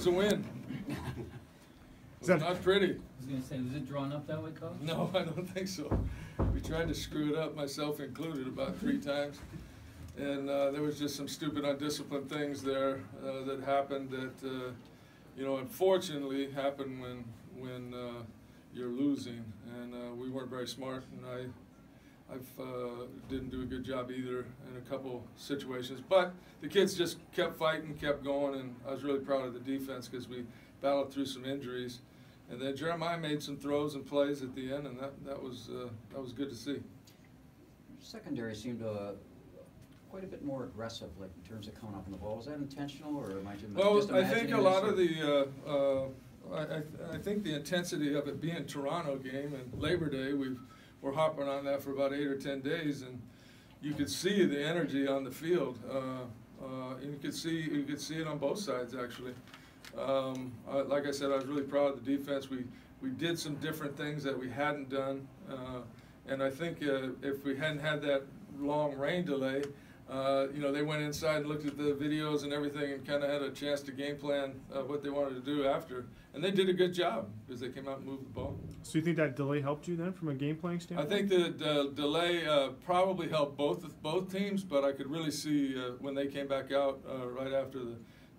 a win. It's not pretty. I was going to say, was it drawn up that way, Coach? No, I don't think so. We tried to screw it up, myself included, about 3 times. And there was just some stupid, undisciplined things there that happened that, you know, unfortunately happen when you're losing. And we weren't very smart, and I didn't do a good job either in a couple situations. But the kids just kept fighting, kept going, and I was really proud of the defense because we battled through some injuries. And then Jeremiah made some throws and plays at the end, and that was good to see. Secondary seemed quite a bit more aggressive, like in terms of coming up on the ball. Was that intentional, or am I just well, I think a lot this, of the I think the intensity of it being Toronto game and Labor Day, we're hopping on that for about 8 or 10 days, and you could see the energy on the field. You could see it on both sides actually. Like I said, I was really proud of the defense. We did some different things that we hadn't done, and I think if we hadn't had that long rain delay, you know, they went inside and looked at the videos and everything and kind of had a chance to game plan what they wanted to do after. And they did a good job because they came out and moved the ball. So you think that delay helped you then from a game playing standpoint? I think the delay probably helped both teams, but I could really see when they came back out right after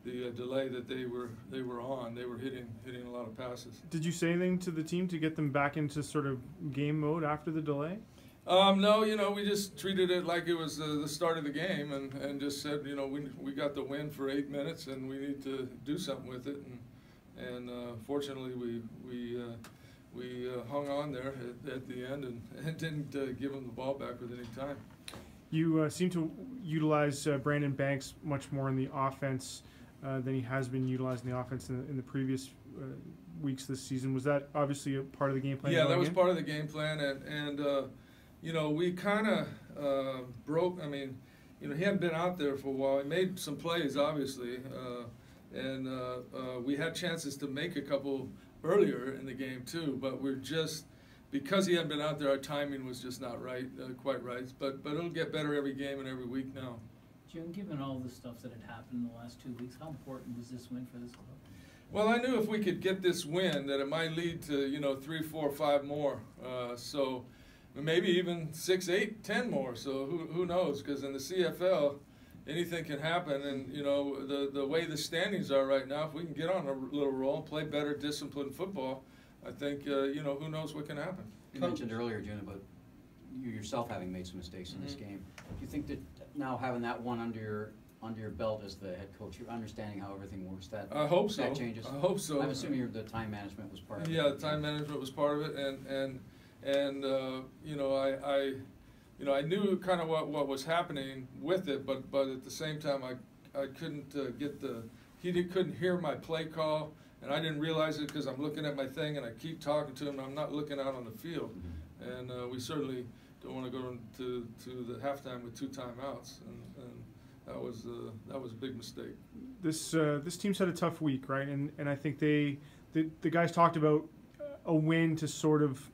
the delay that they were on. They were hitting a lot of passes. Did you say anything to the team to get them back into sort of game mode after the delay? No, you know, we just treated it like it was the start of the game, and just said, you know, we got the win for 8 minutes, and we need to do something with it. And fortunately, we hung on there at the end and didn't give them the ball back with any time. You seem to utilize Brandon Banks much more in the offense than he has been utilizing the offense in the previous weeks this season. Was that obviously a part of the game plan? Yeah, that was part of the game plan, and you know, we kind of broke. I mean, you know, he hadn't been out there for a while. He made some plays, obviously, and we had chances to make a couple earlier in the game too. But we're just, because he hadn't been out there, our timing was just not right, quite right. But it'll get better every game and every week now. Jim, given all the stuff that had happened in the last 2 weeks, how important was this win for this club? Well, I knew if we could get this win that it might lead to, you know, 3, 4, 5 more. So maybe even 6, 8, 10 more. So who knows? Because in the CFL, anything can happen. And you know, the way the standings are right now, if we can get on a little roll, play better, disciplined football, I think you know, who knows what can happen. You mentioned earlier, June, about you yourself having made some mistakes in this game. Do you think that now having that one under your belt as the head coach, you're understanding how everything works, that I hope so. That changes? I hope so. I'm assuming the time management was part of it. Yeah, the time management was part of it, and you know, I knew kind of what was happening with it, but at the same time I couldn't couldn't hear my play call, and I didn't realize it because I'm looking at my thing and I keep talking to him and I'm not looking out on the field, and we certainly don't want to go to the halftime with 2 timeouts, and that was a big mistake. This team's had a tough week, right? And I think the guys talked about a win to sort of,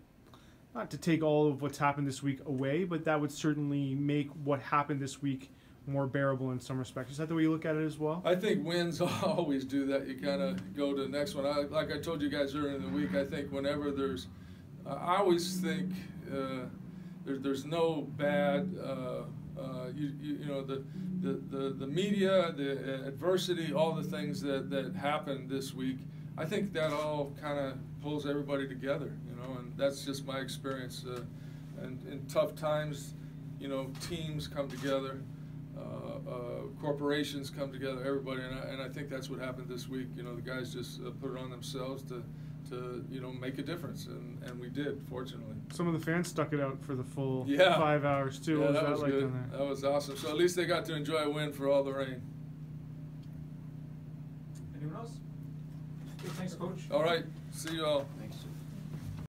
not to take all of what's happened this week away, but that would certainly make what happened this week more bearable in some respects. Is that the way you look at it as well? I think wins always do that. You kind of go to the next one. Like I told you guys earlier in the week, I think whenever there's, I always think there's no bad, you know, the media, the adversity, all the things that happened this week, I think that all kind of pulls everybody together, you know, and that's just my experience. And in tough times, you know, teams come together, corporations come together, everybody, and I think that's what happened this week. You know, the guys just put it on themselves to you know, make a difference, and we did, fortunately. Some of the fans stuck it out for the full 5 hours too. Yeah, what was that was like good. down there? That was awesome. So at least they got to enjoy a win for all the rain. Anyone else? Okay, thanks, Coach. All right. See you all. Thanks.